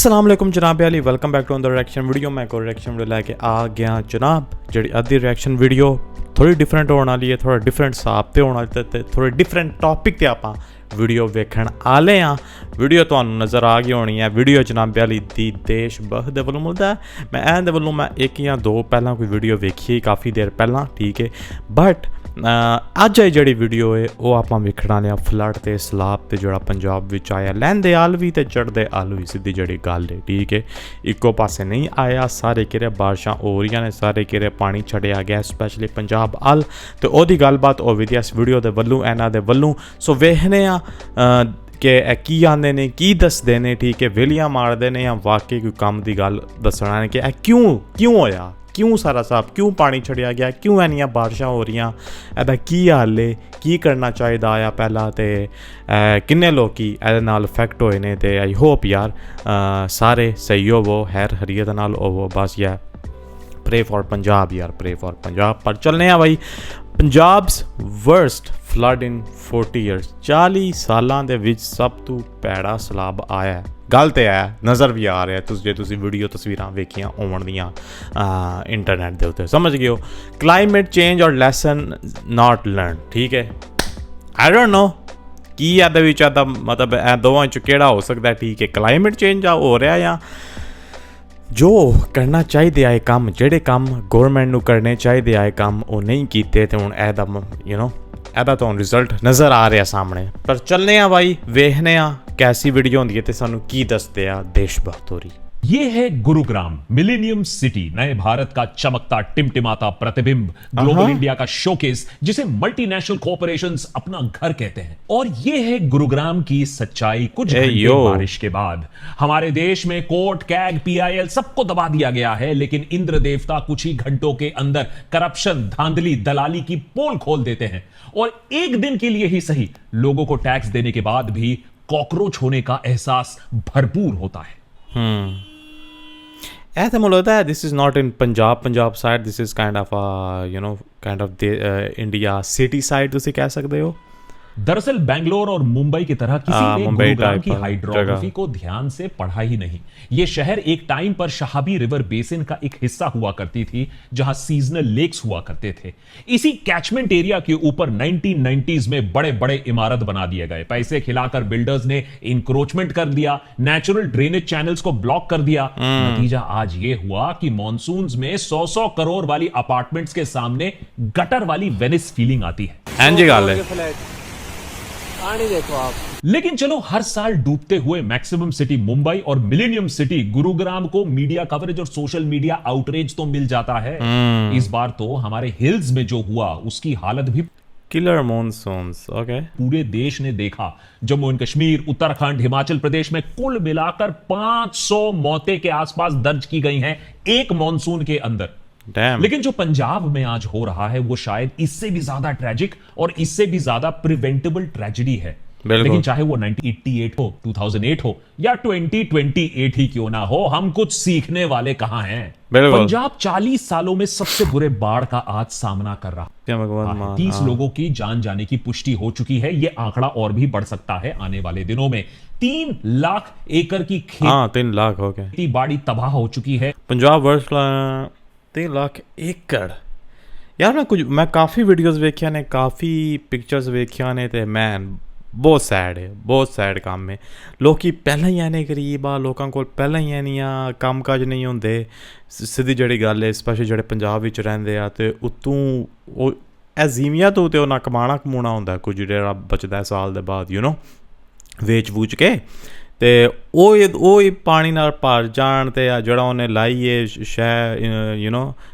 अस्सलाम वालेकुम जनाब Ali, welcome back to the reaction video. मैं को रिएक्शन वीडियो लेके आ गया जनाब। जी अद्धी रिएक्शन वीडियो थोड़ी डिफरेंट होने वाली है, थोड़ा डिफरेंट हिसाब से होने वाली है, थोड़े डिफरेंट टॉपिक ते आप वीडियो वेखण आले हाँ। वीडियो तो नज़र आ गई होनी है। वीडियो जनाब अली दी देश बह दे वलों मिलता है। मैं ऐन दे वलों मैं एक या दो पहला कोई वीडियो वेखी काफ़ी देर पहला, ठीक है। बट अज जी वीडियो है वह आप वेखण आए फ्लड ते सैलाब ते जोड़ा पंजाब विच आया, लैंदे आल भी ते चढ़दे आल भी, सीधी जी गल है, ठीक है। इको पासे नहीं आया, सारे किरे बारिशां हो रही ने, सारे किरे पानी छड़िया गया स्पैशली पंजाब अल। तो ओदी गलबात होवी दी इस वीडियो दे वल्लों इन्हां दे वल्लों। सो वेखने कि की आंदे ने, की दसदे ने, ठीक है। वेलियां मारदे ने या वाकई कोई काम की गल दसना है कि क्यों होया, क्यों सारा साहब, क्यों पानी छड़िया गया, क्यों इन्नियां बारिशां हो रही, एदा की हल है, की करना चाहिए आया पहला, तो किन्ने लोग एदे नाल इफेक्ट होए ने। ते आई होप यार सारे सही होवो, हैर हरियत नाल होवो, बस यार प्रे फॉर पंजाब यार, प्रे फॉर पंजाब। पर चलने आ भाई, पंजाब्स वर्स्ट फ्लड इन 40 ईयर्स, 40 सालों के विच सब तो पैड़ा सैलाब आया है। गल तो है, नज़र भी आ रहा है, जो तुम वीडियो तस्वीर वेखियां होवन दियां इंटरनेट के उत्ते, समझ गए हो। क्लाइमेट चेंज और लैसन नॉट लर्न, ठीक है। आई डोंट नो की एदा मतलब दोवां च केड़ा हो सकता है, ठीक है। क्लाइमेट चेंज हो रहा या जो करना चाहिए आए काम, जेडे काम गौरमेंट नू करने चाहिए आए काम वो नहीं कीते, तो हुण एदा एदा तो रिजल्ट नज़र आ रहा सामने। पर चलने आ भाई, वेखने आ कैसी वीडियो होंदी है ते सानू की दसदे आ देशभक्त होरी। ये है गुरुग्राम, मिलेनियम सिटी, नए भारत का चमकता टिमटिमाता प्रतिबिंब, ग्लोबल इंडिया का शोकेस, जिसे मल्टीनेशनल कॉर्पोरेशंस अपना घर कहते हैं। और ये है गुरुग्राम की सच्चाई कुछ घंटे बारिश के बाद। हमारे देश में कोर्ट, कैग, पीआईएल सबको दबा दिया गया है, लेकिन इंद्र देवता कुछ ही घंटों के अंदर करप्शन, धांधली, दलाली की पोल खोल देते हैं। और एक दिन के लिए ही सही, लोगों को टैक्स देने के बाद भी कॉकरोच होने का एहसास भरपूर होता है। ऐसा मुझे लगता है this is not in Punjab side, this is kind of kind of India city side तुसी कह सकते हो। दरअसल बेंगलोर और मुंबई की तरह किसी ने गुरुग्राम की हाइड्रोग्राफी को ध्यान से पढ़ा ही नहीं। यह शहर एक टाइम पर शहाबी रिवर बेसिन का एक हिस्सा हुआ करती थी, जहां सीजनल लेक्स हुआ करते थे। इसी कैचमेंट एरिया के ऊपर 1990s में बड़े बड़े इमारत बना दिए गए। पैसे खिलाकर बिल्डर्स ने इंक्रोचमेंट कर दिया, नेचुरल ड्रेनेज चैनल्स को ब्लॉक कर दिया। नतीजा आज यह हुआ कि मॉनसून में 100 करोड़ वाली अपार्टमेंट्स के सामने गटर वाली वेनिस फीलिंग आती है। देखो आप। लेकिन चलो, हर साल डूबते हुए मैक्सिमम सिटी मुंबई और मिलेनियम सिटी गुरुग्राम को मीडिया कवरेज और सोशल मीडिया आउटरीच तो मिल जाता है। इस बार तो हमारे हिल्स में जो हुआ उसकी हालत भी किलर मॉनसून्स, ओके। पूरे देश ने देखा। जम्मू एंड कश्मीर, उत्तराखंड, हिमाचल प्रदेश में कुल मिलाकर 500 मौतें के आसपास दर्ज की गई हैं एक मॉनसून के अंदर। लेकिन जो पंजाब में आज हो रहा है वो शायद इससे भी ज्यादा ट्रेजिक और इससे भी ज्यादा प्रिवेंटेबल ट्रेजेडी है। लेकिन चाहे वो 1988 हो, 2008 हो या 2028 ही क्यों ना हो, हम कुछ सीखने वाले कहां हैं। पंजाब 40 सालों में सबसे बुरे बाढ़ का आज सामना कर रहा है। 30 लोगों की जान जाने की पुष्टि हो चुकी है। यह आंकड़ा और भी बढ़ सकता है आने वाले दिनों में। 3 लाख एकड़ की खेती 3 लाख हो गए, बाड़ी तबाह हो चुकी है। पंजाब वर्ष 3 लाख एकड़ यार। मैं काफ़ी वीडियोस वेखिया ने, काफ़ी पिक्चर्स वेखिया ने, ते मैन बहुत सैड है, बहुत सैड काम है। लोग पहले ही आने गरीब आ, लोगों को पहले ही आनिया काम काज नहीं होंगे। सीधी जी गल है, स्पैशली जो पंजाब विच रहिंदे आ, ते उत्तों एजीमिया तो ना कमाना कमाना होंदा कुछ जो बचता है साल के बाद, वेच वूच के, ते ਉਹ पानी नाल भर जान, ते ਜਿਹੜਾ ਉਹਨੇ ਲਾਈ ਹੈ ਸ਼ੈ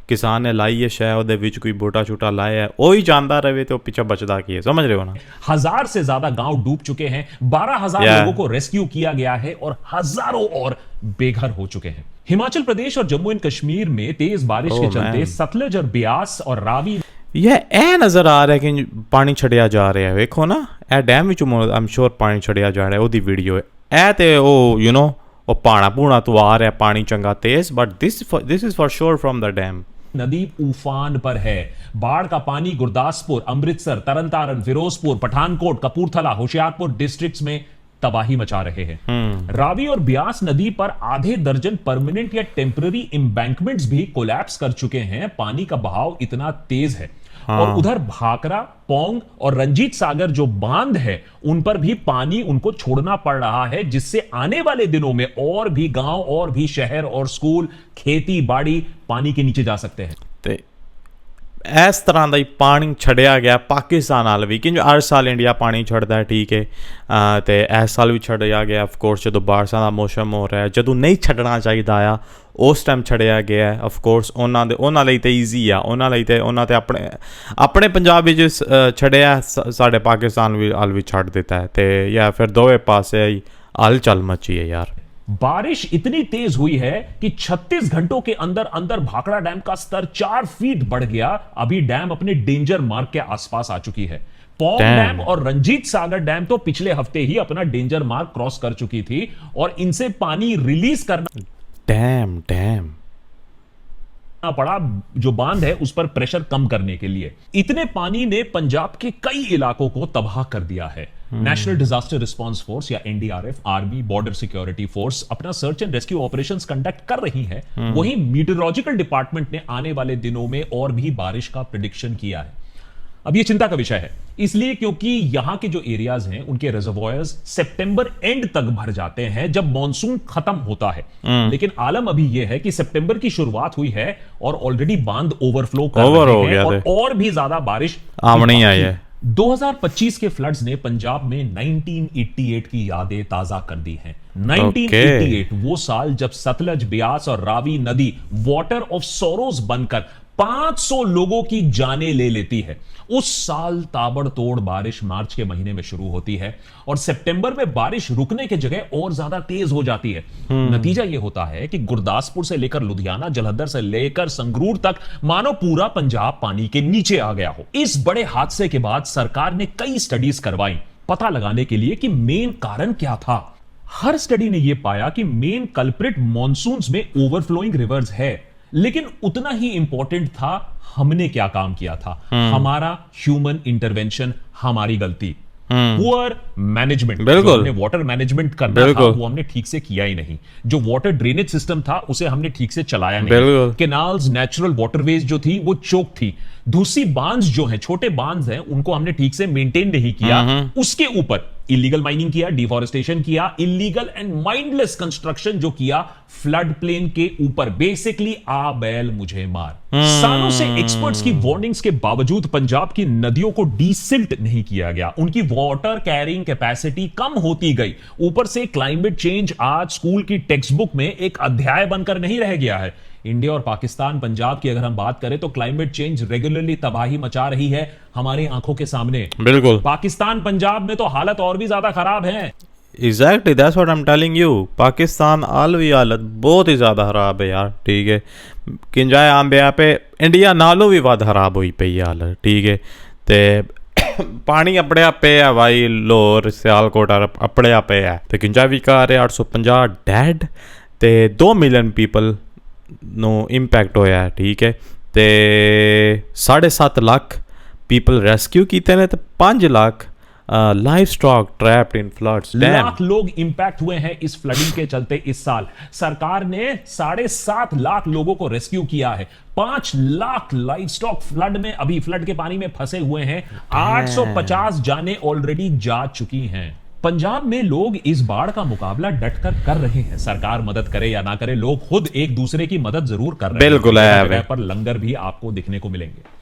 किसान ने लाई है शह ਉਹਦੇ ਵਿੱਚ कोई बूटा छूटा लाया है, वही जानता रहे तो पीछे बचता की है, समझ रहे हो ना। 1000 से ज्यादा गांव डूब चुके हैं, 12,000 लोगों को रेस्क्यू किया गया है और हजारों और बेघर हो चुके हैं। हिमाचल प्रदेश और जम्मू एंड कश्मीर में तेज बारिश के चलते सतलज और ब्यास और रावी यह नज़र आ रहा है कि पानी छड़िया जा रहा है। वेखो ना, a dam which I am sure पानी छड़िया जा रहा है, ਉਹਦੀ वीडियो है। ए ते ਉਹ पाना पूना तो आ रहा है पानी चंगा तेज, but this is for sure from the dam. नदी उफान पर है। बाढ़ का पानी गुरदासपुर, अमृतसर, तरनतारन, फिरोजपुर, पठानकोट, कपूरथला, होशियारपुर डिस्ट्रिक्ट्स में तबाही मचा रहे हैं। रावी और ब्यास नदी पर आधे दर्जन परमानेंट या टेम्पररी एम्बैंकमेंट्स भी कोलैप्स कर चुके हैं, पानी का बहाव इतना तेज है। और उधर भाखड़ा, पौंग और रंजीत सागर जो बांध है उन पर भी पानी उनको छोड़ना पड़ रहा है, जिससे आने वाले दिनों में और भी गांव और भी शहर और स्कूल, खेती बाड़ी पानी के नीचे जा सकते हैं। इस तरह का ही पानी छड़िया गया पाकिस्तान वाल भी, क्योंकि हर साल इंडिया पानी छड़ता है, ठीक है, तो इस साल भी छड़िया गया। ऑफकोर्स जो बारिशों का मौसम हो रहा है, जो नहीं छड़ना चाहिए आ उस टाइम छड़िया गया है। ऑफकोर्स उन्होंने तो ईजी आ, उन्होंने अपने पंजाब में छड़िया, साढ़े पाकिस्तान भी हल भी छड़ देता है, तो या फिर दोवे पासे ही हलचल मची है यार। बारिश इतनी तेज हुई है कि 36 घंटों के अंदर अंदर भाखड़ा डैम का स्तर 4 फीट बढ़ गया। अभी डैम अपने डेंजर मार्क के आसपास आ चुकी है। पौंग डैम और रंजीत सागर डैम तो पिछले हफ्ते ही अपना डेंजर मार्क क्रॉस कर चुकी थी और इनसे पानी रिलीज करना डैम पड़ा, जो बांध है उस पर प्रेशर कम करने के लिए। इतने पानी ने पंजाब के कई इलाकों को तबाह कर दिया है। नेशनल डिजास्टर रिस्पांस फोर्स या NDRF, army, border security force अपना search and rescue operations conduct कर रही है। वहीं मीटरोलॉजिकल डिपार्टमेंट ने आने वाले दिनों में और भी बारिश का प्रेडिक्शन किया है। अब ये चिंता का विषय है, इसलिए क्योंकि यहां के जो एरियाज हैं उनके रिजर्वॉयर्स सितंबर एंड तक भर जाते हैं जब मॉनसून खत्म होता है। लेकिन आलम अभी यह है कि सितंबर की शुरुआत हुई है और ऑलरेडी बांध ओवरफ्लो कर रहे हैं और भी ज्यादा बारिश आमनी आई है। 2025 के फ्लड्स ने पंजाब में 1988 की यादें ताजा कर दी हैं। 1988 वो साल जब सतलज, ब्यास और रावी नदी वाटर ऑफ सोरोस बनकर 500 लोगों की जानें ले लेती है। उस साल ताबड़तोड़ बारिश मार्च के महीने में शुरू होती है और सितंबर में बारिश रुकने की जगह और ज्यादा तेज हो जाती है। नतीजा यह होता है कि गुरदासपुर से लेकर लुधियाना, जलंधर से लेकर संगरूर तक मानो पूरा पंजाब पानी के नीचे आ गया हो। इस बड़े हादसे के बाद सरकार ने कई स्टडीज करवाई पता लगाने के लिए कि मेन कारण क्या था। हर स्टडी ने यह पाया कि मेन कल्प्रिट मॉनसून्स में ओवरफ्लोइंग रिवर्स है, लेकिन उतना ही इंपॉर्टेंट था हमने क्या काम किया था। हमारा ह्यूमन इंटरवेंशन, हमारी गलती, पुअर मैनेजमेंट। जो हमने वाटर मैनेजमेंट करना था वो हमने ठीक से किया ही नहीं। जो वाटर ड्रेनेज सिस्टम था उसे हमने ठीक से चलाया नहीं। कैनाल्स, नेचुरल वाटरवेज जो थी वो चोक थी। दूसरी बांध जो है, छोटे बांध हैं, उनको हमने ठीक से मेंटेन नहीं किया। उसके ऊपर इलीगल माइनिंग किया, डिफॉरेस्टेशन किया, इलीगल एंड माइंडलेस कंस्ट्रक्शन जो किया फ्लड प्लेन के ऊपर। बेसिकली आ बैल मुझे मार। सालों से एक्सपर्ट्स की वार्निंग्स के बावजूद पंजाब की नदियों को डीसिल्ट नहीं किया गया। उनकी वाटर कैरिंग कैपेसिटी कम होती गई। ऊपर से क्लाइमेट चेंज आज स्कूल की टेक्स्ट बुक में एक अध्याय बनकर नहीं रह गया है। इंडिया और पाकिस्तान, पंजाब की अगर हम बात करें तो क्लाइमेट चेंज रेगुलरली तबाही मचा रही है हमारी आंखों के सामने। बिल्कुल। पाकिस्तान, पंजाब में तो हालत और भी ज्यादा खराब है। Exactly, that's what I am telling you. Pakistan आलवी हालत बहुत ही ज़्यादा खराब है यार, ठीक है। किंजाए आम ब्याह पे इंडिया नालों भी वध खराब हुई पई हालत, ठीक है। तो पानी अपने आप पे है भाई, लाहौर, सियालकोट अपने पे है। तो किंजा भी कह रहे 850 डेड, तो 2 मिलियन पीपल नो इंपैक्ट होया है, ठीक है। तो 7.5 लाख पीपल रेस्क्यू किए ने, तो 5 lakh life stock trapped in floods. Lakh लोग इंपैक्ट हुए हैं इस फ्लडिंग के चलते। इस साल सरकार ने 7.5 लाख लोगों को रेस्क्यू किया है। 5 लाख लाइफ स्टॉक फ्लड में, अभी फ्लड के पानी में फंसे हुए हैं। 850 जाने ऑलरेडी जा चुकी हैं। पंजाब में लोग इस बाढ़ का मुकाबला डटकर कर रहे हैं। सरकार मदद करे या ना करे, लोग खुद एक दूसरे की मदद जरूर कर रहे हैं। बिल्कुल है, पर लंगर भी आपको दिखने को मिलेंगे।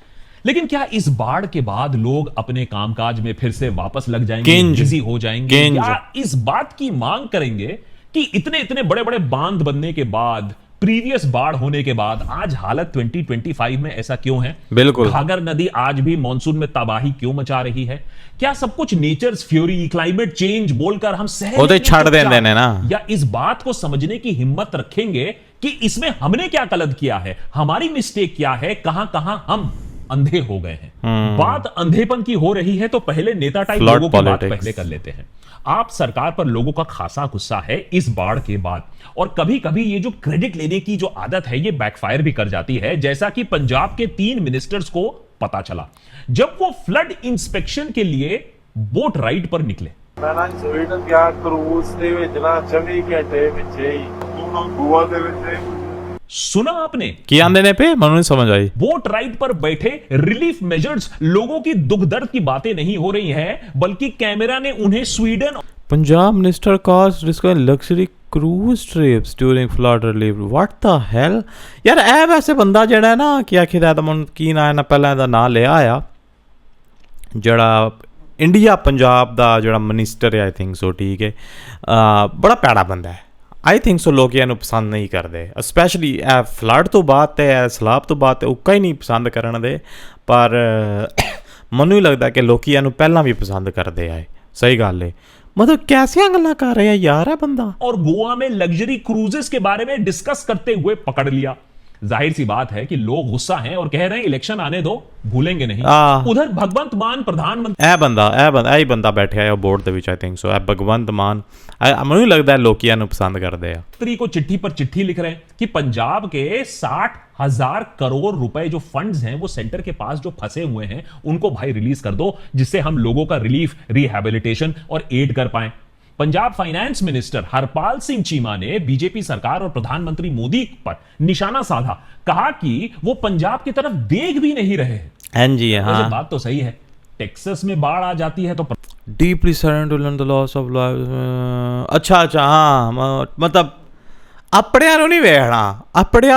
लेकिन क्या इस बाढ़ के बाद लोग अपने कामकाज में फिर से वापस लग जाएंगे, बिजी हो जाएंगे, या इस बात की मांग करेंगे कि इतने इतने बड़े बड़े बांध बनने के बाद, प्रीवियस बाढ़ होने के बाद आज हालत 2025 में ऐसा क्यों है? बिल्कुल। घाघर नदी आज भी मॉनसून में तबाही क्यों मचा रही है? क्या सब कुछ नेचर्स फ्यूरी, क्लाइमेट चेंज बोलकर हम छाड़ देने ना, या इस बात को समझने की हिम्मत रखेंगे कि इसमें हमने क्या गलत किया है, हमारी मिस्टेक क्या है, कहां कहां हम अंधे हो गए हैं? बात अंधेपन की हो रही है तो पहले नेता टाइप लोगों की बात पहले कर लेते हैं। आप सरकार पर लोगों का खासा गुस्सा है इस बाढ़ के बाद, और कभी कभी ये जो क्रेडिट लेने की जो आदत है ये बैकफायर भी कर जाती है, जैसा कि पंजाब के 3 मिनिस्टर्स को पता चला जब वो फ्लड इंस्पेक्शन के लिए बोट राइड पर निकले। ਮੈਂ ਨਾ ਸਵੀਡਨ ਗਿਆ ਕਰੂਜ਼ ਦੇ ਵਿੱਚ ਨਾ 24 ਘੰਟੇ ਵਿੱਚ ਹੀ ਗੋਆ ਦੇ ਵਿੱਚ सुना आपने ਕੀ ਆਂਦੇ ਨੇ पे ਮੈਨੂੰ नहीं समझ आई बोट राइड पर बैठे रिलीफ मेजर्स लोगों की दुख दर्द की बातें नहीं हो रही हैं, बल्कि कैमरा ने उन्हें Sweden Punjab minister cast discuss luxury cruise trips during flood relief what the hell यार ਇਹ ਵੈਸੇ ਬੰਦਾ ਜਿਹੜਾ ਹੈ ਨਾ ਕੀ ਆਖੀਦਾ ਤਾਂ ਮੈਨੂੰ ਕੀ ਨਾਂ ਹੈ ਨਾ ਪਹਿਲਾਂ ਇਹਦਾ ਨਾਂ ਲਿਆ ਆ ਜਿਹੜਾ ਇੰਡੀਆ ਪੰਜਾਬ ਦਾ ਜਿਹੜਾ ਮਿਨਿਸਟਰ ਹੈ ਆਈ ਥਿੰਕ ਸੋ ਠੀਕ ਹੈ ਬੜਾ ਪੈੜਾ ਬੰਦਾ ਹੈ आई थिंक सो लोग ਇਹਨੂੰ ਪਸੰਦ ਨਹੀਂ ਕਰਦੇ ਸਪੈਸ਼ਲੀ ਇਹ ਫਲੱਡ ਤੋਂ ਬਾਅਦ ਤੇ ਇਹ ਸਲਾਬ ਤੋਂ ਬਾਅਦ ਤੇ ਉੱਕਾ ਹੀ ਨਹੀਂ ਪਸੰਦ ਕਰਨ ਦੇ ਪਰ ਮੈਨੂੰ ਹੀ ਲੱਗਦਾ ਕਿ ਲੋਕੀ ਇਹਨੂੰ ਪਹਿਲਾਂ ਵੀ ਪਸੰਦ ਕਰਦੇ ਆਏ ਸਹੀ ਗੱਲ ਹੈ मतलब कैसे गल्लां कर रहे हैं यार है बंदा और गोवा में लग्जरी क्रूजेस के बारे में डिस्कस करते हुए पकड़ लिया। जाहिर सी बात है कि लोग गुस्सा हैं और कह रहे हैं इलेक्शन आने दो, भूलेंगे नहीं। उधर भगवंत मान प्रधानमंत्री ਇਹ ਬੰਦਾ ਬੈਠਿਆ ਹੈ ਬੋਰਡ ਦੇ ਵਿੱਚ आई थिंक सो भगवंत मान ਮੈਨੂੰ ਹੀ ਲੱਗਦਾ ਲੋਕੀ ਇਹਨੂੰ ਪਸੰਦ ਕਰਦੇ ਆ को चिट्ठी पर चिट्ठी लिख रहे हैं कि पंजाब के 60,000 करोड़ रुपए जो फंड्स हैं वो सेंटर के पास जो फंसे हुए हैं उनको भाई रिलीज कर दो, जिससे हम लोगों का रिलीफ, रिहैबिलिटेशन और एड कर पाएं। पंजाब फाइनेंस मिनिस्टर हरपाल सिंह चीमा ने बीजेपी सरकार और प्रधानमंत्री मोदी पर निशाना साधा, कहा कि वो पंजाब की तरफ देख भी नहीं रहे हैं। हाँ जी हाँ बात तो सही है, टेक्सास में बाढ़ आ जाती है तो deeply saddened to learn the loss of life अच्छा हाँ मतलब अपने नहीं वेखना अपने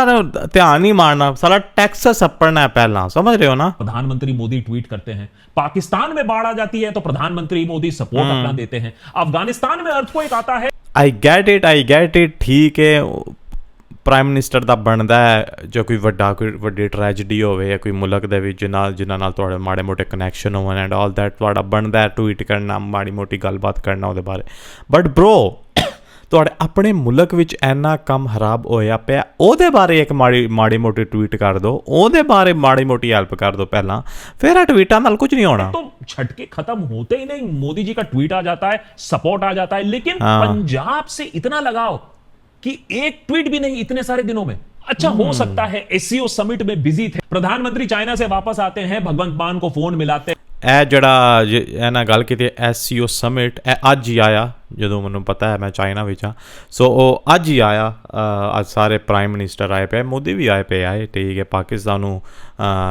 ध्यान नहीं मारना सारा टैक्सेस अपना है पहला समझ रहे हो ना। प्रधानमंत्री मोदी ट्वीट करते हैं पाकिस्तान में बाढ़ आ जाती है तो प्रधानमंत्री मोदी सपोर्ट अपना देते हैं, अफगानिस्तान में अर्थक्वेक आता है। आई गेट इट ठीक है ਪ੍ਰਾਈਮ ਮਿਨਿਸਟਰ ਦਾ ਬਣਦਾ ਹੈ ਜੋ ਕੋਈ ਵੱਡੀ ਟ੍ਰੈਜਡੀ ਹੋਵੇ ਜਾਂ ਕੋਈ ਮੁਲਕ ਦੇ ਵਿੱਚ ਜਿਨ੍ਹਾਂ ਨਾਲ ਤੁਹਾਡੇ ਮਾੜੇ ਮੋਟੇ ਕਨੈਕਸ਼ਨ ਹੋਣ ਐਂਡ ਆਲ ਦੈਟ ਤੁਹਾਡਾ ਬਣਦਾ ਟਵੀਟ ਕਰਨਾ ਮਾੜੀ ਮੋਟੀ ਗੱਲਬਾਤ ਕਰਨਾ ਉਹਦੇ ਬਾਰੇ ਬਟ ਬ్రో ਤੁਹਾਡੇ ਆਪਣੇ ਮੁਲਕ ਵਿੱਚ ਇੰਨਾ ਕੰਮ ਖਰਾਬ ਹੋਇਆ ਪਿਆ ਉਹਦੇ ਬਾਰੇ ਇੱਕ ਮਾੜੀ ਮੋਟੀ ਟਵੀਟ ਕਰ ਦਿਓ ਉਹਦੇ ਬਾਰੇ ਮਾੜੀ ਮੋਟੀ ਹੈਲਪ ਕਰ ਦਿਓ ਪਹਿਲਾਂ ਫਿਰ ਆ ਟਵੀਟਾਂ ਨਾਲ ਕੁਝ ਨਹੀਂ ਹੋਣਾ। तो झटके खत्म होते ही नहीं मोदी जी का ट्वीट आ जाता है, सपोर्ट आ जाता है, लेकिन पंजाब से इतना लगाव कि एक ट्वीट भी नहीं इतने सारे दिनों में। अच्छा हो सकता है एससीओ समिट में बिजी थे, प्रधानमंत्री चाइना से वापस आते हैं, भगवंत मान को फोन मिलाते ਇਹ ਜਿਹੜਾ ਇਹਨਾਂ ਗੱਲ ਕੀਤੀ SCO ਸਮਿਟ ਇਹ ਅੱਜ ਹੀ ਆਇਆ ਜਦੋਂ ਮੈਨੂੰ ਪਤਾ ਹੈ ਮੈਂ ਚਾਈਨਾ ਵਿੱਚ ਹਾਂ ਸੋ ਉਹ ਅੱਜ ਹੀ ਆਇਆ ਅੱਜ ਸਾਰੇ ਪ੍ਰਾਈਮ ਮਿਨਿਸਟਰ ਆਏ ਪਏ ਮੋਦੀ ਵੀ ਆਏ ਪਏ ਆਏ ਠੀਕ ਹੈ ਪਾਕਿਸਤਾਨ ਨੂੰ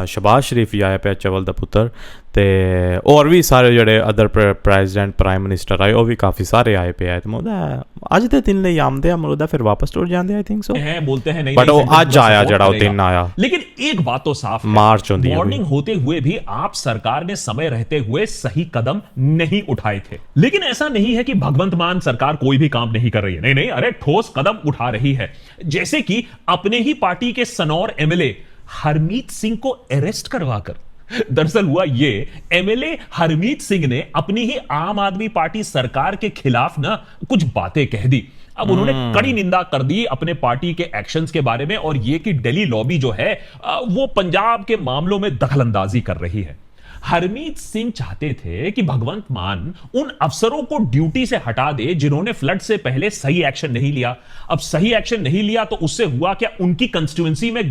ਸ਼ਬਾਜ਼ ਸ਼ਰੀਫ ਵੀ ਆਏ ਪਿਆ ਚਵਲ ਦਾ ਪੁੱਤਰ ਤੇ ਹੋਰ ਵੀ ਸਾਰੇ ਜਿਹੜੇ ਅਦਰ ਪ੍ਰੈਜ਼ੀਡੈਂਟ ਪ੍ਰਾਈਮ ਮਿਨਿਸਟਰ ਆਏ ਉਹ ਵੀ ਕਾਫੀ ਸਾਰੇ ਆਏ ਪਏ ਆਏ ਤੇ ਮੋਦਾ ਅੱਜ ਦੇ ਦਿਨ ਲਈ ਆਮਦੇ ਆ ਮੋਦਾ ਫਿਰ ਵਾਪਸ ਟੁਰ ਜਾਂਦੇ आई थिंक सो हैं बोलते हैं नहीं बट वो आज आया जड़ा वो दिन आया। लेकिन एक बात तो साफ है, मार्च होती है वार्निंग होते हुए भी आप सरकार ने समय रहते हुए सही कदम नहीं उठाए थे। लेकिन ऐसा नहीं है कि भगवंत मान सरकार कोई भी काम नहीं कर रही है, नहीं अरे ठोस कदम उठा रही है। जैसे कि अपने ही पार्टी के सनौर एमएलए हरमीत सिंह को अरेस्ट करवाकर, दरअसल हुआ ये एमएलए हरमीत सिंह ने अपनी ही आम आदमी पार्टी सरकार के खिलाफ ना कुछ बातें कह दी। अब उन्होंने कड़ी निंदा कर दी अपने पार्टी के एक्शंस के बारे में और ये कि दिल्ली लॉबी जो है वो पंजाब के मामलों में दखलंदाजी कर रही है। हरमीत सिंह चाहते थे कि भगवंत मान उन अफसरों को ड्यूटी से हटा दे जिन्होंने फ्लड से पहले सही एक्शन नहीं लिया। अब सही एक्शन नहीं लिया तो उससे हुआ क्या, उनकी कंस्टिट्यूएंसी में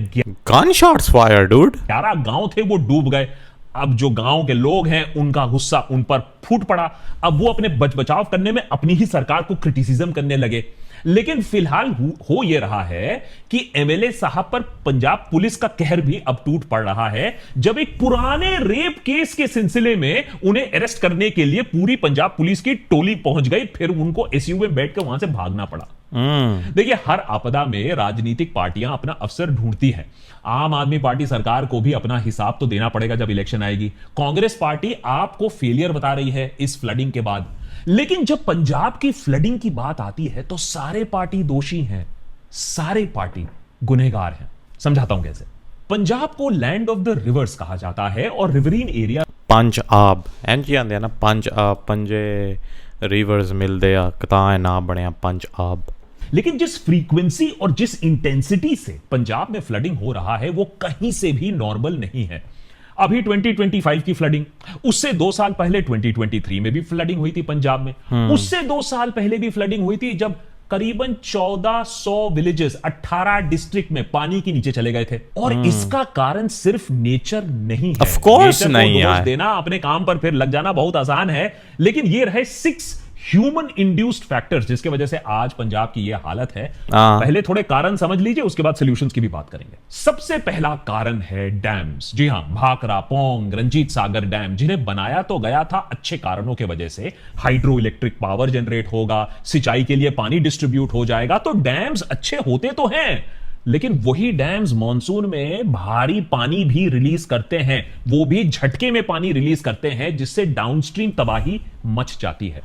गन शॉट्स फायर डूड 11 गांव थे वो डूब गए। अब जो गांव के लोग हैं उनका गुस्सा उन पर फूट पड़ा, अब वो अपने बचाव करने में अपनी ही सरकार को क्रिटिसिज्म करने लगे। लेकिन फिलहाल हो यह रहा है कि एमएलए साहब पर पंजाब पुलिस का कहर भी अब टूट पड़ रहा है, जब एक पुराने रेप केस के सिलसिले में उन्हें अरेस्ट करने के लिए पूरी पंजाब पुलिस की टोली पहुंच गई, फिर उनको एसयूवी में बैठकर वहां से भागना पड़ा। देखिए हर आपदा में राजनीतिक पार्टियां अपना अवसर ढूंढती हैं। आम आदमी पार्टी सरकार को भी अपना हिसाब तो देना पड़ेगा जब इलेक्शन आएगी। कांग्रेस पार्टी आपको फेलियर बता रही है इस फ्लडिंग के बाद, लेकिन जब पंजाब की फ्लडिंग की बात आती है तो सारे पार्टी दोषी हैं, सारे पार्टी गुनहगार हैं। समझाता हूं कैसे। पंजाब को लैंड ऑफ द रिवर्स कहा जाता है और रिवरीन एरिया पंज आब एंड आंदे ना पंज आब पंजे रिवर्स मिलदे आ कता ना बनया पंज आब। लेकिन जिस फ्रीक्वेंसी और जिस इंटेंसिटी से पंजाब में फ्लडिंग हो रहा है वो कहीं से भी नॉर्मल नहीं है। अभी 2025 की फ्लडिंग, उससे 2 साल पहले 2023 में भी फ्लडिंग हुई थी पंजाब में, उससे 2 साल पहले भी फ्लडिंग हुई थी जब करीबन 1400 विलेजेस 18 डिस्ट्रिक्ट में पानी के नीचे चले गए थे। और इसका कारण सिर्फ नेचर नहीं है। ऑफ कोर्स नहीं है। देना अपने काम पर फिर लग जाना बहुत आसान है, लेकिन ये रहे 6 ह्यूमन इंड्यूस्ड फैक्टर्स जिसके वजह से आज पंजाब की यह हालत है। पहले थोड़े कारण समझ लीजिए, उसके बाद सॉल्यूशंस की भी बात करेंगे। सबसे पहला कारण है डैम्स। जी हां, भाखड़ा, पौंग, रंजीत सागर डैम, जिन्हें बनाया तो गया था अच्छे कारणों के वजह से, हाइड्रो इलेक्ट्रिक पावर जनरेट होगा, सिंचाई के लिए पानी डिस्ट्रीब्यूट हो जाएगा, तो डैम्स अच्छे होते तो हैं, लेकिन वही डैम्स मॉनसून में भारी पानी भी रिलीज करते हैं, वो भी झटके में पानी रिलीज करते हैं, जिससे डाउनस्ट्रीम तबाही मच जाती है।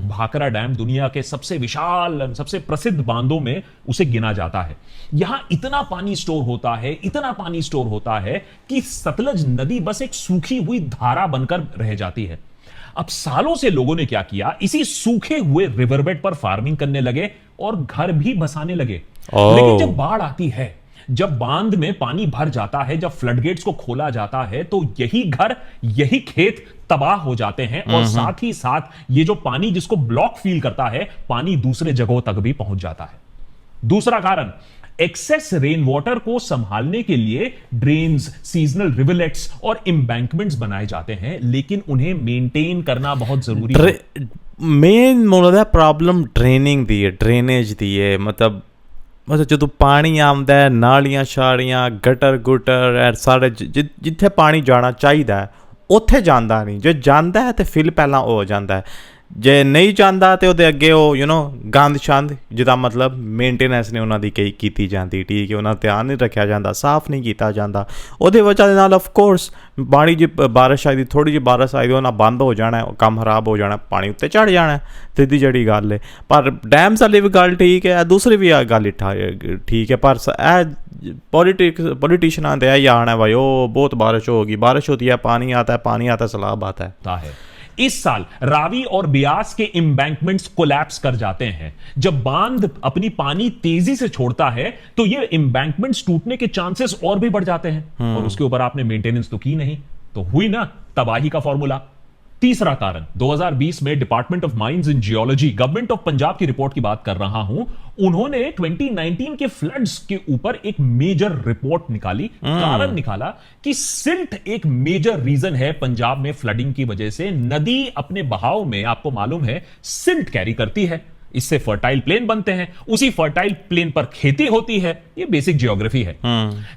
भाखड़ा डैम दुनिया के सबसे विशाल, सबसे प्रसिद्ध बांधों में उसे गिना जाता है। यहां इतना पानी स्टोर होता है, इतना पानी स्टोर होता है कि सतलज नदी बस एक सूखी हुई धारा बनकर रह जाती है। अब सालों से लोगों ने क्या किया, इसी सूखे हुए रिवरबेड पर फार्मिंग करने लगे और घर भी बसाने लगे। लेकिन जब बाढ़ आती है, जब बांध में पानी भर जाता है, जब फ्लडगेट्स को खोला जाता है, तो यही घर, यही खेत तबाह हो जाते हैं और साथ ही साथ ये जो पानी जिसको ब्लॉक फील करता है, पानी दूसरे जगहों तक भी पहुंच जाता है। दूसरा कारण, एक्सेस रेन वाटर को संभालने के लिए ड्रेन्स, सीजनल रिवरलेट्स और एम्बैंकमेंट्स बनाए जाते हैं, लेकिन उन्हें मेंटेन करना बहुत जरूरी है। मेन प्रॉब्लम ड्रेनिंग दी है, ड्रेनेज दी है। मतलब जो पानी आंदा है, नालियां शालियां, गटर गुटर सारे जिथे पानी जाना चाहिए उत्थे जांदा नहीं। जो जांदा है तो फिल पहला हो जाता है, जे नहीं जाता तो ਉਹਦੇ ਅੱਗੇ ਉਹ ਗੰਦ ਛੰਦ ਜਿਹਦਾ ਮਤਲਬ ਮੇਨਟੇਨੈਂਸ ਨੇ ਉਹਨਾਂ ਦੀ ਕੀਤੀ ਜਾਂਦੀ, ਠੀਕ ਹੈ, ਉਹਨਾਂ ਧਿਆਨ ਨਹੀਂ ਰੱਖਿਆ ਜਾਂਦਾ, ਸਾਫ਼ ਨਹੀਂ ਕੀਤਾ ਜਾਂਦਾ। ਉਹਦੇ ਵਜ੍ਹਾ ਦੇ ਨਾਲ ਆਫ ਕੋਰਸ ਪਾਣੀ ਜੀ ਬਾਰਿਸ਼ ਆਈ ਦੀ, ਥੋੜੀ ਜਿਹੀ ਬਾਰਿਸ਼ ਆਈ ਦੀ, ਉਹਨਾਂ ਬੰਦ ਹੋ ਜਾਣਾ, ਕੰਮ ਖਰਾਬ ਹੋ ਜਾਣਾ, ਪਾਣੀ ਉੱਤੇ ਚੜ ਜਾਣਾ, ਸਿੱਧੀ ਜਿਹੜੀ ਗੱਲ ਹੈ। ਪਰ ਡੈਮਸ ਵਾਲੀ ਵੀ ਗੱਲ ਠੀਕ ਹੈ, ਦੂਸਰੀ ਵੀ ਗੱਲ ਠੀਕ ਹੈ, पर पॉलिटिशियन दे ही आना है भाई, ओ बहुत बारिश होगी, बारिश होती है, पानी आता है, सैलाब आता है। इस साल रावी और ब्यास के एम्बैंकमेंट्स कोलैप्स कर जाते हैं। जब बांध अपनी पानी तेजी से छोड़ता है तो ये एम्बैंकमेंट्स टूटने के चांसेस और भी बढ़ जाते हैं, और उसके ऊपर आपने मेंटेनेंस तो की नहीं, तो हुई ना तबाही का फॉर्मूला। तीसरा कारण, 2020 में department of mines and geology, government of Punjab की रिपोर्ट की बात कर रहा हूं, उन्होंने 2019 के फ्लड्स के ऊपर एक मेजर रिपोर्ट निकाली। कारण निकाला कि सिल्ट एक मेजर रीजन है पंजाब में फ्लडिंग की वजह से। नदी अपने बहाव में, आपको मालूम है, सिल्ट कैरी करती है, इससे फर्टाइल प्लेन बनते हैं, उसी फर्टाइल प्लेन पर खेती होती है। ये बेसिक जियोग्राफी है।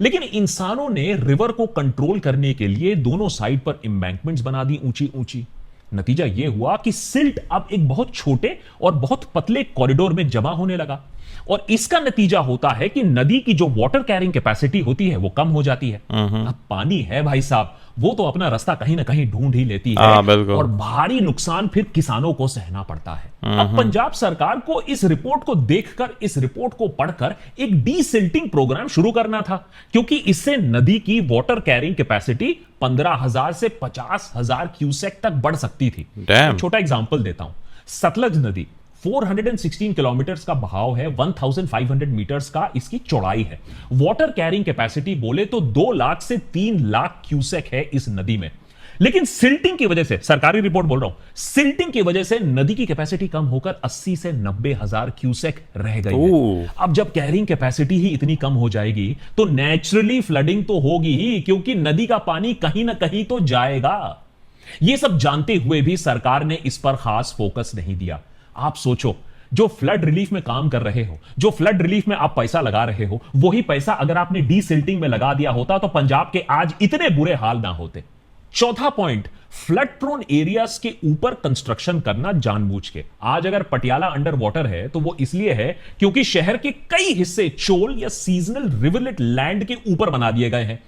लेकिन इंसानों ने रिवर को कंट्रोल करने के लिए दोनों साइड पर एम्बैंकमेंट्स बना दी ऊंची ऊंची। नतीजा यह हुआ कि सिल्ट अब एक बहुत छोटे और बहुत पतले कॉरिडोर में जमा होने लगा, और इसका नतीजा होता है कि नदी की जो वाटर कैरिंग कैपेसिटी होती है वो कम हो जाती है। अब पानी है भाई साहब, वो तो अपना रास्ता कहीं ना कहीं ढूंढ ही लेती है, और भारी नुकसान फिर किसानों को सहना पड़ता है। अब पंजाब सरकार को इस रिपोर्ट को देखकर, इस रिपोर्ट को पढ़कर एक डीसिल्टिंग प्रोग्राम शुरू करना था, क्योंकि इससे नदी की वाटर कैरिंग कैपेसिटी 15,000 से 50,000 क्यूसेक तक बढ़ सकती थी। छोटा एग्जांपल देता हूं, सतलज नदी 416 किलोमीटर का बहाव है, 1500 मीटर्स का इसकी चौड़ाई है। वाटर कैरिंग कैपेसिटी बोले तो 2 लाख से 3 लाख क्यूसेक है इस नदी में। लेकिन सिल्टिंग की वजह से, सरकारी रिपोर्ट बोल रहा हूं, सिल्टिंग की वजह से नदी की कैपेसिटी कम होकर 80 से 90 हजार क्यूसेक रह गई है। अब जब कैरिंग कैपेसिटी ही इतनी कम हो जाएगी तो नेचुरली फ्लडिंग तो होगी ही, क्योंकि नदी का पानी कहीं ना कहीं तो जाएगा। यह सब जानते हुए भी सरकार ने इस पर खास फोकस नहीं दिया। आप सोचो, जो फ्लड रिलीफ में काम कर रहे हो, जो फ्लड रिलीफ में आप पैसा लगा रहे हो, वही पैसा अगर आपने डीसिल्टिंग में लगा दिया होता तो पंजाब के आज इतने बुरे हाल ना होते। चौथा पॉइंट, फ्लड प्रोन एरियाज के ऊपर कंस्ट्रक्शन करना जानबूझ के। आज अगर पटियाला अंडर वाटर है तो वो इसलिए है क्योंकि शहर के कई हिस्से चोल या सीजनल रिवरलेट लैंड के ऊपर बना दिए गए हैं।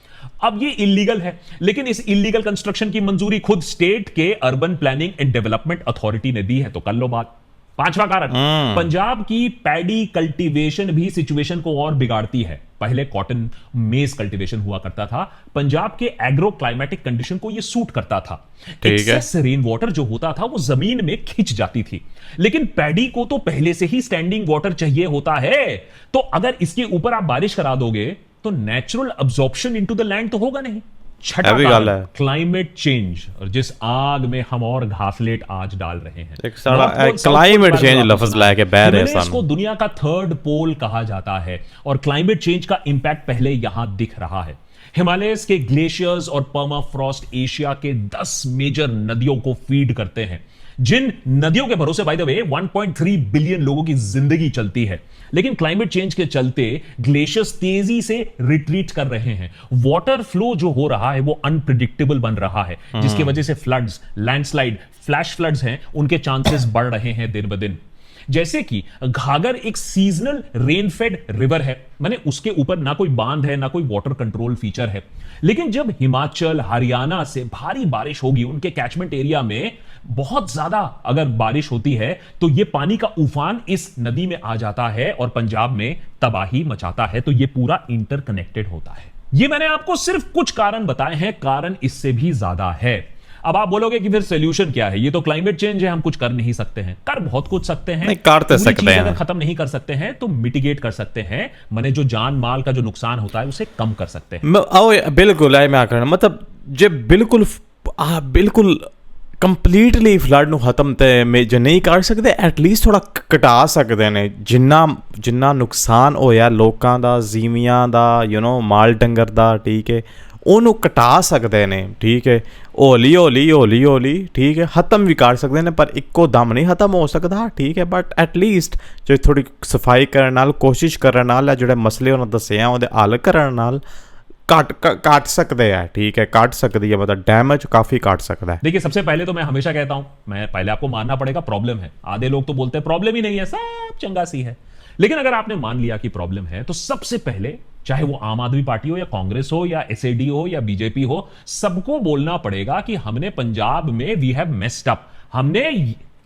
अब ये इलीगल है, लेकिन इस इलीगल कंस्ट्रक्शन की मंजूरी खुद स्टेट के urban planning and development authority ने दी है, तो कर लो बात। पांचवा कारण, पंजाब की पैडी कल्टीवेशन भी सिचुएशन को और बिगाड़ती है। पहले कॉटन मेज कल्टीवेशन हुआ करता था, पंजाब के एग्रो क्लाइमेटिक कंडीशन को यह सूट करता था। एक्सेस रेन वाटर जो होता था वो जमीन में खिंच जाती थी, लेकिन पैडी को तो पहले से ही स्टैंडिंग वाटर चाहिए होता है, तो अगर इसके ऊपर आप बारिश करा दोगे तो natural absorption into the land तो होगा नहीं। छठा कारण, क्लाइमेट चेंज, और जिस आग में हम और घासलेट आज डाल रहे हैं। क्लाइमेट चेंज लफ्ज लाके बह रहे हैं, इसको दुनिया का 3rd पोल कहा जाता है, और क्लाइमेट चेंज का इंपैक्ट पहले यहां दिख रहा है। हिमालयस के ग्लेशियर्स और पर्माफ्रॉस्ट एशिया के 10 मेजर नदियों को फीड करते हैं, जिन नदियों के भरोसे बाय द वे 1.3 बिलियन लोगों की जिंदगी चलती है। लेकिन क्लाइमेट चेंज के चलते ग्लेशियर्स तेजी से रिट्रीट कर रहे हैं। वाटर फ्लो जो हो रहा है वो अनप्रिडिक्टेबल बन रहा है, जिसकी वजह से फ्लड्स, लैंडस्लाइड, फ्लैश फ्लड्स हैं, उनके चांसेस बढ़ रहे हैं दिन ब दिन। जैसे कि घाघर एक सीजनल रेनफेड रिवर है, माने उसके ऊपर ना कोई बांध है, ना कोई वाटर कंट्रोल फीचर है। लेकिन जब हिमाचल, हरियाणा से भारी बारिश होगी, उनके कैचमेंट एरिया में बहुत ज्यादा अगर बारिश होती है, तो यह पानी का उफान इस नदी में आ जाता है और पंजाब में तबाही मचाता है। तो यह पूरा इंटरकनेक्टेड होता है। ये मैंने आपको सिर्फ कुछ कारण बताए हैं, कारण इससे भी ज्यादा है। अब आप बोलोगे कि फिर सोल्यूशन क्या है? ये तो क्लाइमेट चेंज है, हम कुछ कर नहीं सकते हैं। कर बहुत कुछ सकते हैं, करते सकते हैं। अगर खत्म नहीं कर सकते हैं तो मिटिगेट कर सकते हैं, माने जो जान माल का जो नुकसान होता है उसे कम कर सकते हैं। बिल्कुल है, मैं आखिर मतलब जे बिल्कुल बिल्कुल ਕੰਪਲੀਟਲੀ ਫਲੱਡ ਨੂੰ ਖਤਮ ਤੇ ਜੇ ਨਹੀਂ ਕਰ ਸਕਦੇ, ਐਟਲੀਸਟ ਥੋੜਾ ਘਟਾ ਸਕਦੇ ਨੇ। ਜਿੰਨਾ ਨੁਕਸਾਨ ਹੋਇਆ ਲੋਕਾਂ ਦਾ, ਜ਼ੀਵੀਆਂ ਦਾ, ਮਾਲ ਡੰਗਰ ਦਾ, ਠੀਕ ਹੈ, ਉਹਨੂੰ ਘਟਾ ਸਕਦੇ ਨੇ, ਠੀਕ ਹੈ। ਹੌਲੀ ਹੌਲੀ ਠੀਕ ਹੈ ਖਤਮ ਵੀ ਕਰ ਸਕਦੇ ਨੇ, ਪਰ ਇੱਕੋ ਦਮ ਨਹੀਂ ਖਤਮ ਹੋ ਸਕਦਾ, ਠੀਕ ਹੈ। ਬਟ ਐਟਲੀਸਟ ਜੇ ਥੋੜੀ ਸਫਾਈ ਕਰਨ ਨਾਲ, ਕੋਸ਼ਿਸ਼ ਕਰਨ ਨਾਲ, ਜਿਹੜੇ ਮਸਲੇ ਉਹਨਾਂ ਦੱਸੇ ਆ ਉਹਦੇ ਹੱਲ ਕਰਨ ਨਾਲ काट सकते हैं, ठीक है, काट सकती है, मतलब डैमेज काफी काट सकता है। देखिए, सबसे पहले तो मैं हमेशा कहता हूं, मैं पहले आपको मानना पड़ेगा प्रॉब्लम है। आधे लोग तो बोलते हैं प्रॉब्लम ही नहीं है, सब चंगा सी है। लेकिन अगर आपने मान लिया कि प्रॉब्लम है, तो सबसे पहले चाहे वो आम आदमी पार्टी हो या कांग्रेस हो या एसएडी हो या बीजेपी हो, सबको बोलना पड़ेगा कि हमने पंजाब में वी हैव मेस्ड अप, हमने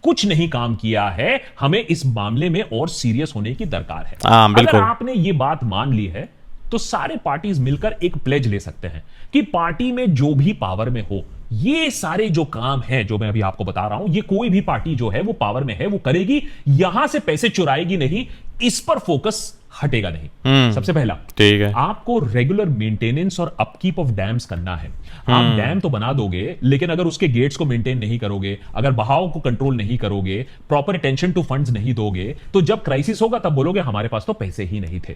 कुछ नहीं काम किया है, हमें इस मामले में और सीरियस होने की दरकार है। अगर आपने ये बात मान ली है, तो सारे पार्टीज मिलकर एक प्लेज ले सकते हैं कि पार्टी में जो भी पावर में हो, ये सारे जो काम है जो मैं अभी आपको बता रहा हूं, ये कोई भी पार्टी जो है वो पावर में है वो करेगी, यहां से पैसे चुराएगी नहीं, इस पर फोकस हटेगा नहीं। सबसे पहला, ठीक है, आपको रेगुलर मेंटेनेंस और अपकीप ऑफ डैम्स करना है। आप डैम तो बना दोगे, लेकिन अगर उसके गेट्स को मेंटेन नहीं करोगे, अगर बहाव को कंट्रोल नहीं करोगे, प्रॉपर अटेंशन टू फंड्स नहीं दोगे, तो जब क्राइसिस होगा तब बोलोगे हमारे पास तो पैसे ही नहीं थे।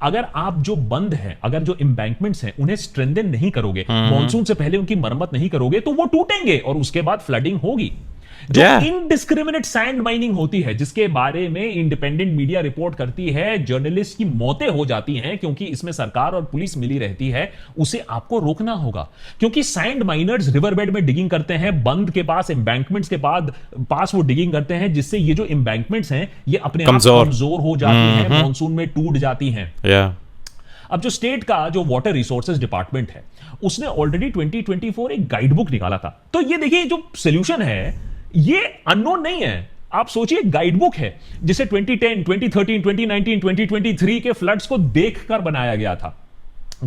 अगर आप जो बंद हैं, अगर जो एम्बैंकमेंट्स हैं, उन्हें स्ट्रेंथन नहीं करोगे, मॉनसून से पहले उनकी मरम्मत नहीं करोगे, तो वो टूटेंगे और उसके बाद फ्लडिंग होगी। जो इनडिस्क्रिमिनेट सैंड माइनिंग होती है, जिसके बारे में इंडिपेंडेंट मीडिया रिपोर्ट करती है, जर्नलिस्ट की मौतें हो जाती हैं क्योंकि इसमें सरकार और पुलिस मिली रहती है, उसे आपको रोकना होगा। क्योंकि सैंड माइनर्स रिवरबेड में डिगिंग करते हैं, बंद के पास, एम्बैंकमेंट्स के पास वो डिगिंग करते हैं, जिससे ये जो एम्बैंकमेंट्स हैं ये अपने आप कमजोर हो जाती हैं, मॉनसून में टूट जाती हैं। अब जो स्टेट का जो वाटर रिसोर्सेज डिपार्टमेंट है, उसने ऑलरेडी 2024 एक गाइडबुक निकाला था। तो ये देखिए, जो सोल्यूशन है ये अननोन नहीं है। आप सोचिए, गाइडबुक है जिसे 2010, 2013, 2019, 2023 के फ्लड्स को देखकर बनाया गया था।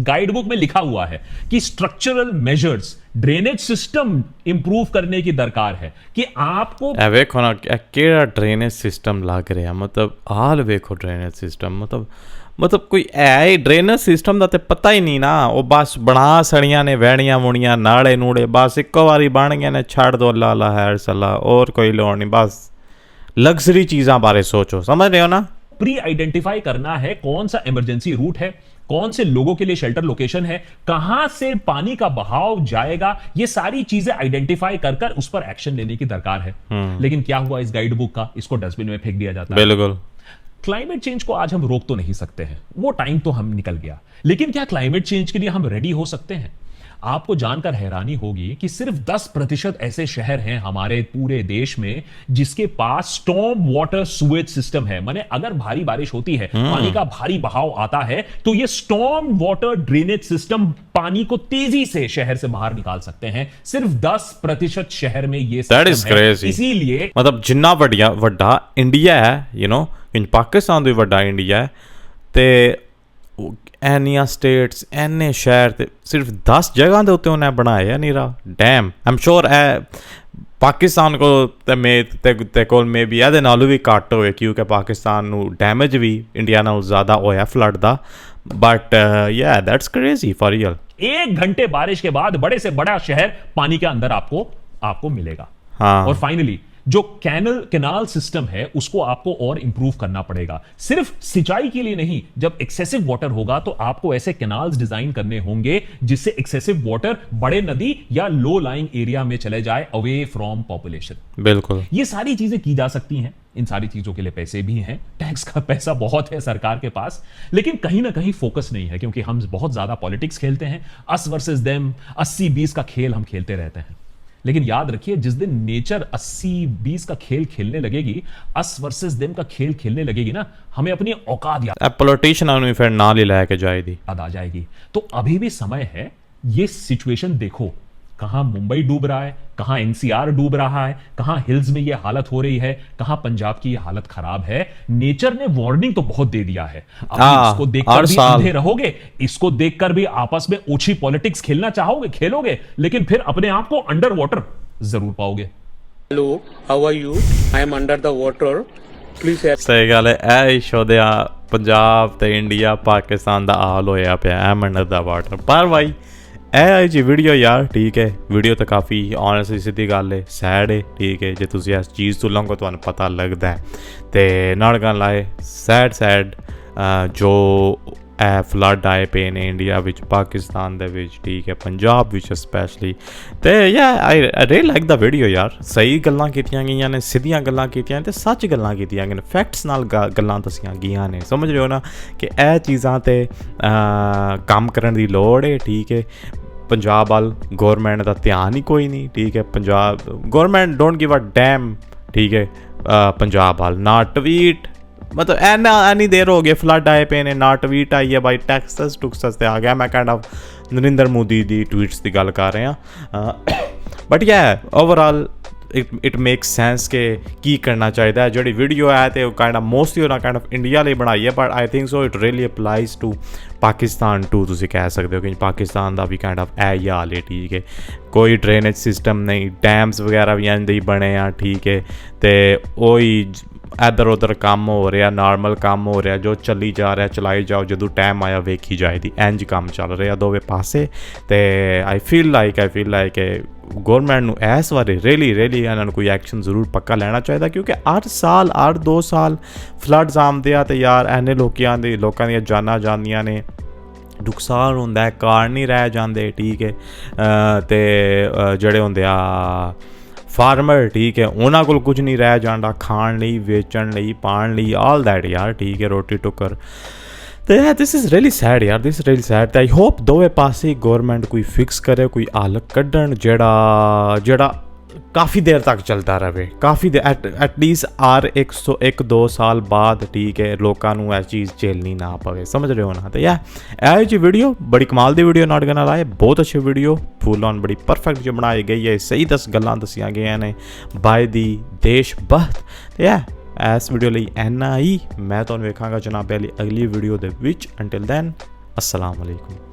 गाइडबुक में लिखा हुआ है कि structural measures, drainage system improve करने की दरकार है, कि आपको देखो ना केड़ा ड्रेनेज सिस्टम लग रहा, मतलब हाल देखो ड्रेनेज सिस्टम, मतलब कोई है ड्रेनेज सिस्टम का तो पता ही नहीं ना। वो बस बना सड़ियां ने, वैड़ियां वुड़ियां, नाले नूड़े, बस इको बारी बन गए ने, छड़ दो लाला है सला, और कोई लोड़ नहीं। बस लग्जरी चीज़ों बारे सोचो, समझ रहे हो ना। प्री आइडेंटिफाई करना है कौन सा इमरजेंसी रूट है, कौन से लोगों के लिए शेल्टर लोकेशन है, कहां से पानी का बहाव जाएगा, ये सारी चीजें आइडेंटिफाई कर उस पर एक्शन लेने की दरकार है। लेकिन क्या हुआ इस गाइडबुक का? इसको डस्टबिन में फेंक दिया जाता है। बिल्कुल। क्लाइमेट चेंज को आज हम रोक तो नहीं सकते हैं, वो टाइम तो हम निकल गया, लेकिन क्या क्लाइमेट चेंज के लिए हम रेडी हो सकते हैं? आपको जानकर हैरानी होगी कि सिर्फ 10% ऐसे शहर हैं हमारे पूरे देश में जिसके पास स्टॉर्म वाटर सुएज सिस्टम है। माने अगर भारी बारिश होती है, पानी का भारी बहाव आता है, तो ये स्टॉर्म वाटर ड्रेनेज सिस्टम पानी को तेजी से शहर से बाहर निकाल सकते हैं। सिर्फ 10% शहर में ये सिस्टम है। इसीलिए मतलब जिन्ना वड्डा इंडिया है, पाकिस्तान तो वड्डा इंडिया है, ते एनिया स्टेट्स, एने शहर ते सिर्फ 10 जगह के उत्ते उन्हें बनाया नहीं रहा dam. I am sure Pakistan को ते कोल मे बी ਇਹਦੇ ਨਾਲੋਂ भी घट होए, क्योंकि पाकिस्तान ਨੂੰ डैमेज भी इंडिया नालों ज़्यादा होया फ्लड दा। बट या दैट्स क्रेजी फॉर रियल। 1 घंटे बारिश के बाद बड़े से बड़ा शहर पानी के अंदर आपको मिलेगा। हाँ। और फाइनली जो कैनाल सिस्टम है उसको आपको और इंप्रूव करना पड़ेगा, सिर्फ सिंचाई के लिए नहीं। जब एक्सेसिव वाटर होगा तो आपको ऐसे कैनाल्स डिजाइन करने होंगे जिससे एक्सेसिव वाटर बड़े नदी या लो लाइंग एरिया में चले जाए, अवे फ्रॉम पॉपुलेशन। बिल्कुल, ये सारी चीजें की जा सकती हैं। इन सारी चीजों के लिए पैसे भी हैं, टैक्स का पैसा बहुत है सरकार के पास, लेकिन कहीं ना कहीं फोकस नहीं है, क्योंकि हम बहुत ज्यादा पॉलिटिक्स खेलते हैं, अस वर्सेस देम, 80-20 का खेल हम खेलते रहते हैं। लेकिन याद रखिए, जिस दिन नेचर 80-20 का खेल खेलने लगेगी, अस वर्सेस देम का खेल खेलने लगेगी ना, हमें अपनी औकात पॉलिटिशियन फिर नाल ही लेके जाएगी, याद आ जाएगी। तो अभी भी समय है। ये सिचुएशन देखो, कहां मुंबई डूब रहा है, कहां एनसीआर डूब रहा है, कहां हिल्स में यह हालत हो रही है, कहां पंजाब की यह हालत खराब है। नेचर ने वार्निंग तो बहुत दे दिया है। अब इसको देखकर भी अंधे रहोगे, इसको देखकर भी आपस में ओछी पॉलिटिक्स खेलना चाहोगे, खेलोगे, लेकिन फिर अपने आप को अंडर वाटर जरूर पाओगे। Hello, how are you? I am under the water, please help. सही गल है। ऐ शोदिया पंजाब ते इंडिया पाकिस्तान दा हाल होया पिया एम अंडर द वाटर। पर भाई ਇਹ ਜੀ ਵੀਡੀਓ ਯਾਰ ਠੀਕ ਹੈ, ਵੀਡੀਓ ਤਾਂ ਕਾਫੀ ਔਨੈਸਟਲੀ ਸਿੱਧੀ ਗੱਲ ਹੈ, ਸੈਡ ਹੈ ਠੀਕ ਹੈ। ਜੇ ਤੁਸੀਂ ਇਸ ਚੀਜ਼ ਤੋਂ ਲੰਘੋ ਤੁਹਾਨੂੰ ਪਤਾ ਲੱਗਦਾ ਤੇ ਨਾਲ ਗੱਲ ਆਏ ਸੈਡ ਜੋ ਇਹ ਫਲੱਡ ਆਏ ਪਏ ਨੇ ਇੰਡੀਆ ਵਿੱਚ, ਪਾਕਿਸਤਾਨ ਦੇ ਵਿੱਚ ਠੀਕ ਹੈ, ਪੰਜਾਬ ਵਿੱਚ ਸਪੈਸ਼ਲੀ। ਤੇ I really like the video ਯਾਰ। ਸਹੀ ਗੱਲਾਂ ਕੀਤੀਆਂ ਗਈਆਂ ਨੇ, ਸਿੱਧੀਆਂ ਗੱਲਾਂ ਕੀਤੀਆਂ ਤੇ ਸੱਚ ਗੱਲਾਂ ਕੀਤੀਆਂ ਗਈਆਂ ਨੇ, ਫੈਕਟਸ ਨਾਲ ਗੱਲਾਂ ਦੱਸੀਆਂ ਗਈਆਂ ਨੇ। ਸਮਝ ਰਹੇ ਹੋ ਨਾ ਕਿ ਇਹ ਚੀਜ਼ਾਂ 'ਤੇ ਕੰਮ ਕਰਨ ਦੀ ਲੋੜ ਹੈ ਠੀਕ ਹੈ। ਪੰਜਾਬ ਵੱਲ ਗੌਰਮੈਂਟ ਦਾ ਧਿਆਨ ਹੀ ਕੋਈ ਨਹੀਂ ਠੀਕ ਹੈ। Punjab government don't give a damn ਠੀਕ ਹੈ। ਪੰਜਾਬ ਵੱਲ ਨਾ ਟਵੀਟ, मतलब ਐਨੀ ਦੇਰ ਹੋ ਗਈ ਫਲੱਡ ਆਏ ਪਏ ਨੇ, ਨਾ ਟਵੀਟ ਆਈ ਹੈ ਬਾਈ। ਟੈਕਸਸ ਟੁਕਸਸ ਤੇ ਆ ਗਿਆ। ਮੈਂ kind of Narendra Modi the tweets ਦੀ ਗੱਲ ਕਰ ਰਿਹਾ। But overall it makes sense ਕਿ ਕੀ ਕਰਨਾ ਚਾਹੀਦਾ ਹੈ। ਜਿਹੜੀ ਵੀਡੀਓ ਹੈ ਤੇ ਉਹ ਕਾਈਂਡ ਆਫ ਮੋਸਟਲੀ ਉਹਨਾਂ ਕਾਈਂਡ ਆਫ ਇੰਡੀਆ ਲਈ ਬਣਾਈ ਹੈ, but I think so it really applies to Pakistan too. ਤੁਸੀਂ ਕਹਿ ਸਕਦੇ ਹੋ ਕਿ ਪਾਕਿਸਤਾਨ ਦਾ ਵੀ ਕਾਈਂਡ ਆਫ ਇਹ ਹੀ ਹਾਲ ਹੈ ਠੀਕ ਹੈ। ਕੋਈ ਡਰੇਨੇਜ ਸਿਸਟਮ ਨਹੀਂ, ਡੈਮਸ ਵਗੈਰਾ ਵੀ ਇੰਝ ਹੀ ਬਣੇ ਆ ਠੀਕ ਹੈ। ਅਤੇ ਉਹੀ ਇੱਧਰ ਉੱਧਰ ਕੰਮ ਹੋ ਰਿਹਾ, ਨਾਰਮਲ ਕੰਮ ਹੋ ਰਿਹਾ, ਜੋ ਚੱਲੀ ਜਾ ਰਿਹਾ ਚਲਾਈ ਜਾਓ, ਜਦੋਂ ਟਾਈਮ ਆਇਆ ਵੇਖੀ ਜਾਏਗੀ। ਇੰਝ ਕੰਮ ਚੱਲ ਰਿਹਾ ਦੋਵੇਂ ਪਾਸੇ। ਅਤੇ ਆਈ ਫੀਲ ਲਾਈਕ ਗੌਰਮੈਂਟ ਨੂੰ ਇਸ ਬਾਰੇ ਰੀਅਲੀ ਇਹਨਾਂ ਨੂੰ ਕੋਈ ਐਕਸ਼ਨ ਜ਼ਰੂਰ ਪੱਕਾ ਲੈਣਾ ਚਾਹੀਦਾ, ਕਿਉਂਕਿ 2 ਸਾਲ ਫਲੱਡਸ ਆਉਂਦੇ ਆ ਅਤੇ ਯਾਰ ਇੰਨੇ ਲੋਕਾਂ ਦੀਆਂ ਜਾਨਾਂ ਜਾਂਦੀਆਂ ਨੇ, ਨੁਕਸਾਨ ਹੁੰਦਾ ਹੈ, ਕਾਰ ਨਹੀਂ ਰਹਿ ਜਾਂਦੇ ਠੀਕ ਹੈ। ਅਤੇ ਜਿਹੜੇ ਹੁੰਦੇ ਆ ਫਾਰਮਰ ਠੀਕ ਹੈ, ਉਹਨਾਂ ਕੋਲ ਕੁਝ ਨਹੀਂ ਰਹਿ ਜਾਂਦਾ ਖਾਣ ਲਈ, ਵੇਚਣ ਲਈ, ਪਾਣ ਲਈ, ਆਲ ਦੈਟ ਯਾਰ ਠੀਕ ਹੈ, ਰੋਟੀ ਟੁੱਕਰ। ਤੇ ਦਿਸ ਇਜ਼ ਰੀਅਲੀ ਸੈਡ ਯਾਰ, ਦਿਸ ਰੀਅਲੀ ਸੈਡ। ਤੇ ਆਈ ਹੋਪ ਦੋਵੇਂ ਪਾਸੇ ਗੌਰਮੈਂਟ ਕੋਈ ਫਿਕਸ ਕਰੇ, ਕੋਈ ਹੱਲ ਕੱਢਣ ਜਿਹੜਾ ਕਾਫੀ ਦੇਰ ਤੱਕ ਚੱਲਦਾ ਰਹੇ, ਕਾਫੀ ਦੇਰ ਐਟਲੀਸਟ 102 ਸਾਲ ਬਾਅਦ ਠੀਕ ਹੈ, ਲੋਕਾਂ ਨੂੰ ਇਹ ਚੀਜ਼ ਝੇਲਣੀ ਨਾ ਪਵੇ। ਸਮਝ ਰਹੇ ਹੋ ਨਾ। ਤੇ ਇਹ ਜੀ ਵੀਡੀਓ ਬੜੀ ਕਮਾਲ ਦੀ ਵੀਡੀਓ ਨਾਟ ਗਨ ਲਾਏ, ਬਹੁਤ ਅੱਛੀ ਵੀਡੀਓ, ਫੁੱਲ ਔਨ ਬੜੀ ਪਰਫੈਕਟ ਜੋ ਬਣਾਈ ਗਈ ਹੈ, ਸਹੀ ਗੱਲਾਂ ਦੱਸੀਆਂ ਗਈਆਂ ਨੇ ਬਾਏ ਦੀ ਦੇਸ਼ ਭਗਤ। ਤੇ ਇਸ ਵੀਡੀਓ ਲਈ ਇੰਨਾ ਹੀ। ਮੈਂ ਤੁਹਾਨੂੰ ਵੇਖਾਂਗਾ ਜਨਾਬ ਅਗਲੀ ਵੀਡੀਓ ਦੇ ਵਿੱਚ। ਅੰਟਿਲ ਦੈਨ, अस्सलाम वालेकुम।